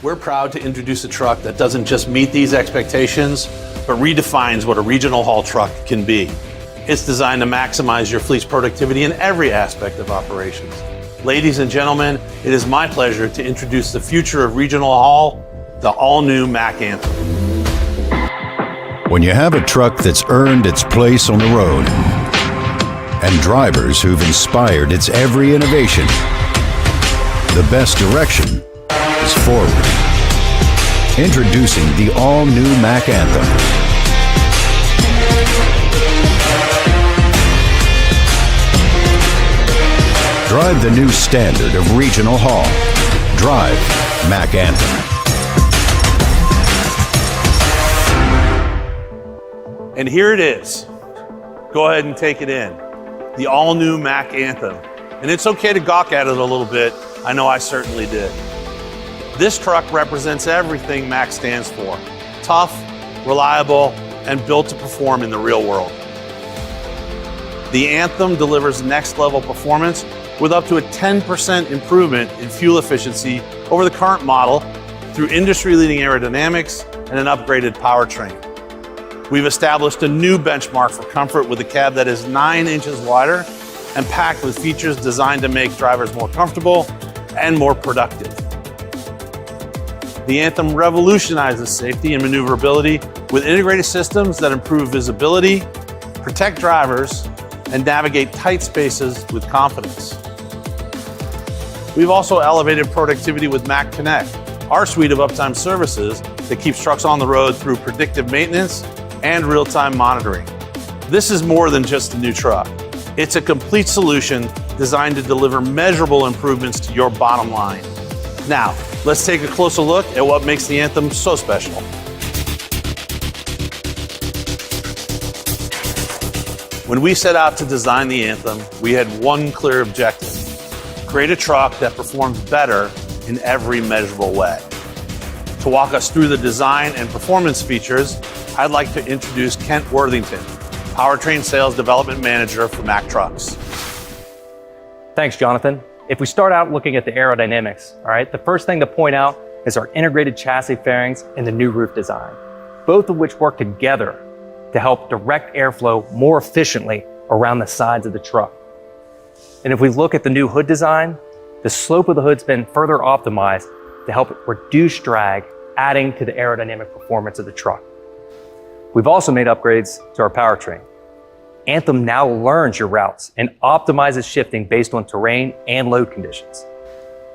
We're proud to introduce a truck that doesn't just meet these expectations, but redefines what a regional haul truck can be. It's designed to maximize your fleet's productivity in every aspect of operations. Ladies and gentlemen, it is my pleasure to introduce the future of regional haul, the all-new Mack Anthem. When you have a truck that's earned its place on the road, and drivers who've inspired its every innovation, the best direction is forward. Introducing the all-new Mack Anthem. Drive the new standard of regional haul. Drive Mack Anthem. And here it is. Go ahead and take it in. The all-new Mack Anthem. And it's okay to gawk at it a little bit. I know I certainly did. This truck represents everything Mack stands for. Tough, reliable, and built to perform in the real world. The Anthem delivers next-level performance with up to a 10% improvement in fuel efficiency over the current model through industry-leading aerodynamics and an upgraded powertrain. We've established a new benchmark for comfort with a cab that is 9 inches wider and packed with features designed to make drivers more comfortable and more productive. The Anthem revolutionizes safety and maneuverability with integrated systems that improve visibility, protect drivers, and navigate tight spaces with confidence. We've also elevated productivity with Mack Connect, our suite of uptime services that keeps trucks on the road through predictive maintenance and real-time monitoring. This is more than just a new truck. It's a complete solution designed to deliver measurable improvements to your bottom line. Now, let's take a closer look at what makes the Anthem so special. When we set out to design the Anthem, we had one clear objective: create a truck that performs better in every measurable way. To walk us through the design and performance features, I'd like to introduce Kent Worthington, Powertrain Sales Development Manager for Mack Trucks. Thanks, Jonathan. If we start out looking at the aerodynamics, all right, the first thing to point out is our integrated chassis fairings and the new roof design, both of which work together to help direct airflow more efficiently around the sides of the truck. And if we look at the new hood design, the slope of the hood's been further optimized to help reduce drag, adding to the aerodynamic performance of the truck. We've also made upgrades to our powertrain. Anthem now learns your routes and optimizes shifting based on terrain and load conditions.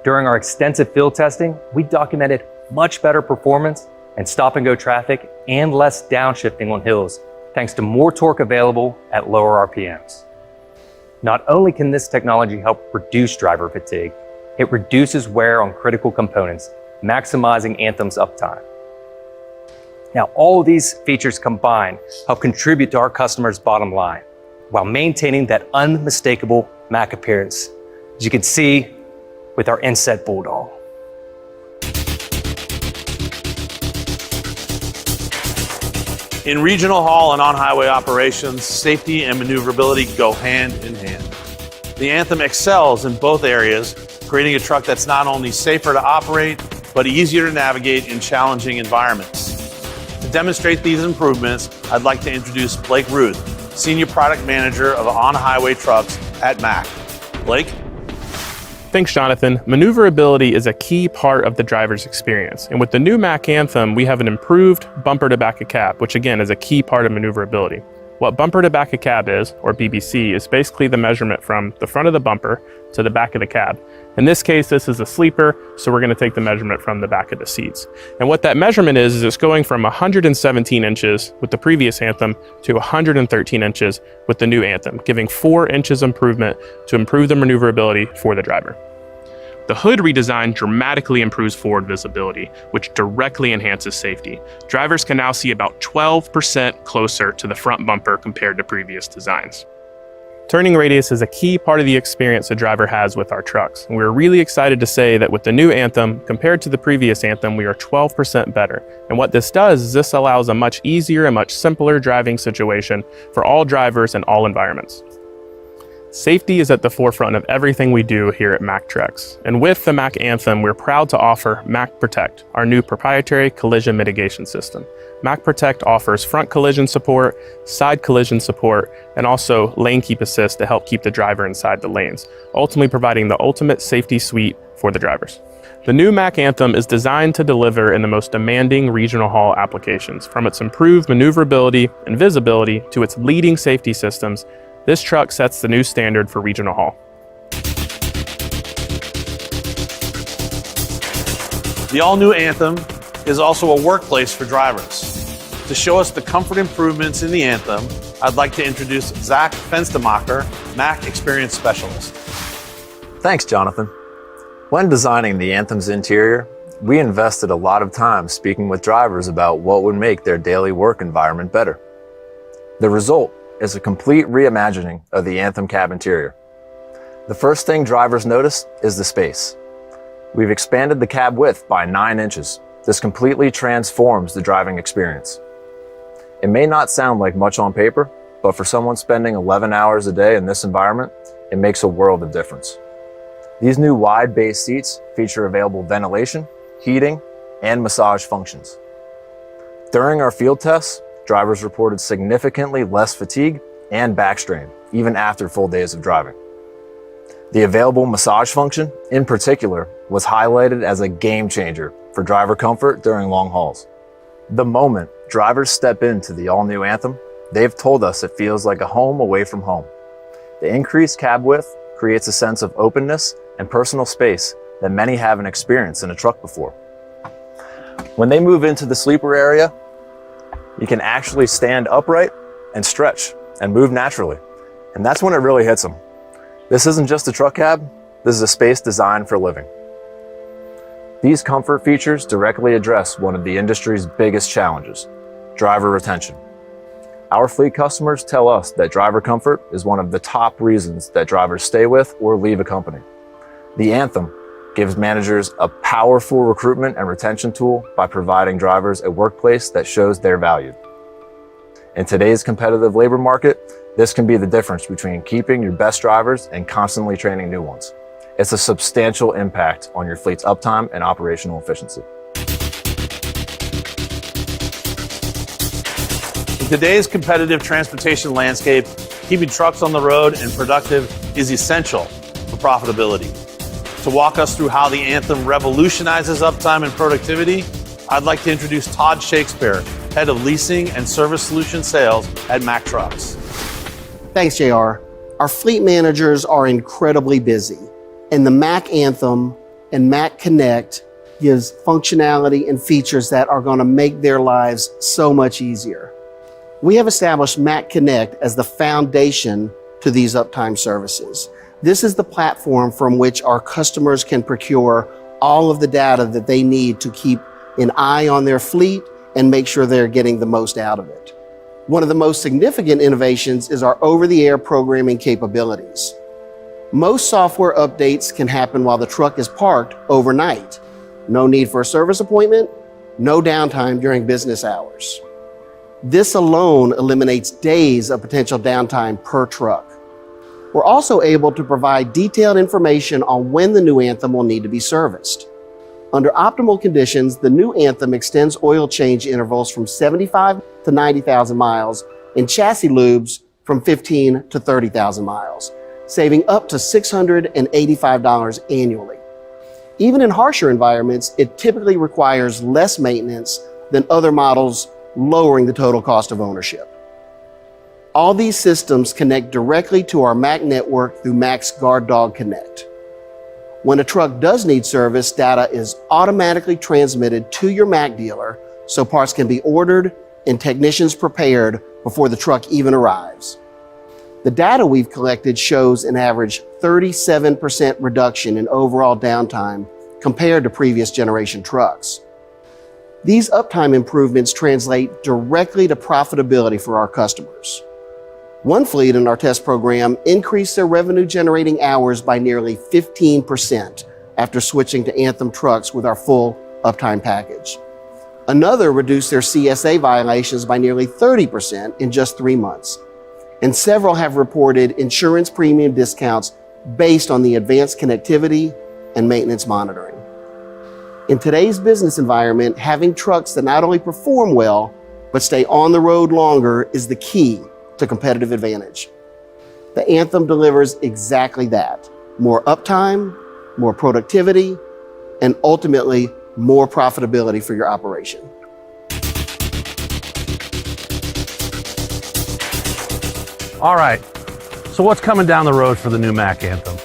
During our extensive field testing, we documented much better performance and stop-and-go traffic and less downshifting on hills, thanks to more torque available at lower RPMs. Not only can this technology help reduce driver fatigue, it reduces wear on critical components, maximizing Anthem's uptime. Now, all of these features combined help contribute to our customers' bottom line while maintaining that unmistakable Mack appearance, as you can see with our inset Bulldog. In regional haul and on-highway operations, safety and maneuverability go hand in hand. The Anthem excels in both areas, creating a truck that's not only safer to operate, but easier to navigate in challenging environments. To demonstrate these improvements, I'd like to introduce Blake Ruth, Senior Product Manager of On-Highway Trucks at Mack. Blake? Thanks, Jonathan. Maneuverability is a key part of the driver's experience. And with the new Mack Anthem, we have an improved bumper to back of cab, which again is a key part of maneuverability. What bumper to back of cab is, or BBC, is basically the measurement from the front of the bumper to the back of the cab. In this case, this is a sleeper, so we're going to take the measurement from the back of the seats. And what that measurement is it's going from 117 inches with the previous Anthem to 113 inches with the new Anthem, giving 4 inches improvement to improve the maneuverability for the driver. The hood redesign dramatically improves forward visibility, which directly enhances safety. Drivers can now see about 12% closer to the front bumper compared to previous designs. Turning radius is a key part of the experience a driver has with our trucks. And we're really excited to say that with the new Anthem, compared to the previous Anthem, we are 12% better. And what this does is this allows a much easier and much simpler driving situation for all drivers in all environments. Safety is at the forefront of everything we do here at Mack Trucks. And with the Mack Anthem, we're proud to offer Mack Protect, our new proprietary collision mitigation system. Mack Protect offers front collision support, side collision support, and also lane keep assist to help keep the driver inside the lanes, ultimately providing the ultimate safety suite for the drivers. The new Mack Anthem is designed to deliver in the most demanding regional haul applications. From its improved maneuverability and visibility to its leading safety systems, this truck sets the new standard for regional haul. The all-new Anthem is also a workplace for drivers. To show us the comfort improvements in the Anthem, I'd like to introduce Zach Fenstemacher, Mack Experience Specialist. Thanks, Jonathan. When designing the Anthem's interior, we invested a lot of time speaking with drivers about what would make their daily work environment better. The result is a complete reimagining of the Anthem cab interior. The first thing drivers notice is the space. We've expanded the cab width by 9 inches. This completely transforms the driving experience. It may not sound like much on paper, but for someone spending 11 hours a day in this environment, it makes a world of difference. These new wide base seats feature available ventilation, heating, and massage functions. During our field tests, drivers reported significantly less fatigue and back strain, even after full days of driving. The available massage function, in particular, was highlighted as a game changer for driver comfort during long hauls. The moment drivers step into the all-new Anthem, they've told us it feels like a home away from home. The increased cab width creates a sense of openness and personal space that many haven't experienced in a truck before. When they move into the sleeper area, you can actually stand upright and stretch and move naturally. And that's when it really hits them. This isn't just a truck cab, this is a space designed for living. These comfort features directly address one of the industry's biggest challenges, driver retention. Our fleet customers tell us that driver comfort is one of the top reasons that drivers stay with or leave a company. The Anthem gives managers a powerful recruitment and retention tool by providing drivers a workplace that shows they're valued. In today's competitive labor market, this can be the difference between keeping your best drivers and constantly training new ones. It's a substantial impact on your fleet's uptime and operational efficiency. In today's competitive transportation landscape, keeping trucks on the road and productive is essential for profitability. To walk us through how the Anthem revolutionizes uptime and productivity, I'd like to introduce Todd Shakespeare, Head of Leasing and Service Solution Sales at Mack Trucks. Thanks, JR. Our fleet managers are incredibly busy, and the Mack Anthem and Mack Connect gives functionality and features that are going to make their lives so much easier. We have established Mack Connect as the foundation to these uptime services. This is the platform from which our customers can procure all of the data that they need to keep an eye on their fleet and make sure they're getting the most out of it. One of the most significant innovations is our over-the-air programming capabilities. Most software updates can happen while the truck is parked overnight. No need for a service appointment, no downtime during business hours. This alone eliminates days of potential downtime per truck. We're also able to provide detailed information on when the new Anthem will need to be serviced. Under optimal conditions, the new Anthem extends oil change intervals from 75 to 90,000 miles and chassis lubes from 15 to 30,000 miles, saving up to $685 annually. Even in harsher environments, it typically requires less maintenance than other models, lowering the total cost of ownership. All these systems connect directly to our Mack network through Mack's Guard Dog Connect. When a truck does need service, data is automatically transmitted to your Mack dealer so parts can be ordered and technicians prepared before the truck even arrives. The data we've collected shows an average 37% reduction in overall downtime compared to previous generation trucks. These uptime improvements translate directly to profitability for our customers. One fleet in our test program increased their revenue generating hours by nearly 15% after switching to Anthem trucks with our full uptime package. Another reduced their CSA violations by nearly 30% in just 3 months. and several have reported insurance premium discounts based on the advanced connectivity and maintenance monitoring. In today's business environment, having trucks that not only perform well, but stay on the road longer is the key to competitive advantage. The Anthem delivers exactly that: more uptime, more productivity, and ultimately more profitability for your operation. All right, so what's coming down the road for the new Mack Anthem?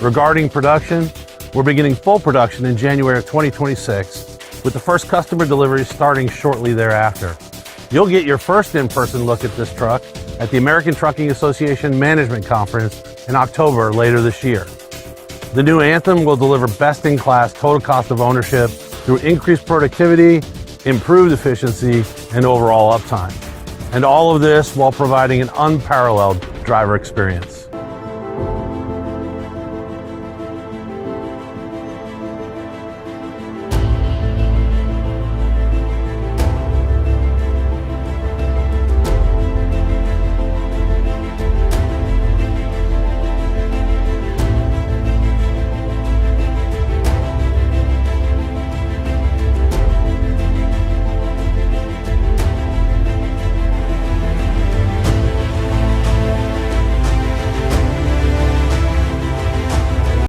Regarding production, we're beginning full production in January of 2026, with the first customer deliveries starting shortly thereafter. You'll get your first in-person look at this truck at the American Trucking Association Management Conference in October later this year. The new Anthem will deliver best-in-class total cost of ownership through increased productivity, improved efficiency, and overall uptime. And all of this while providing an unparalleled driver experience.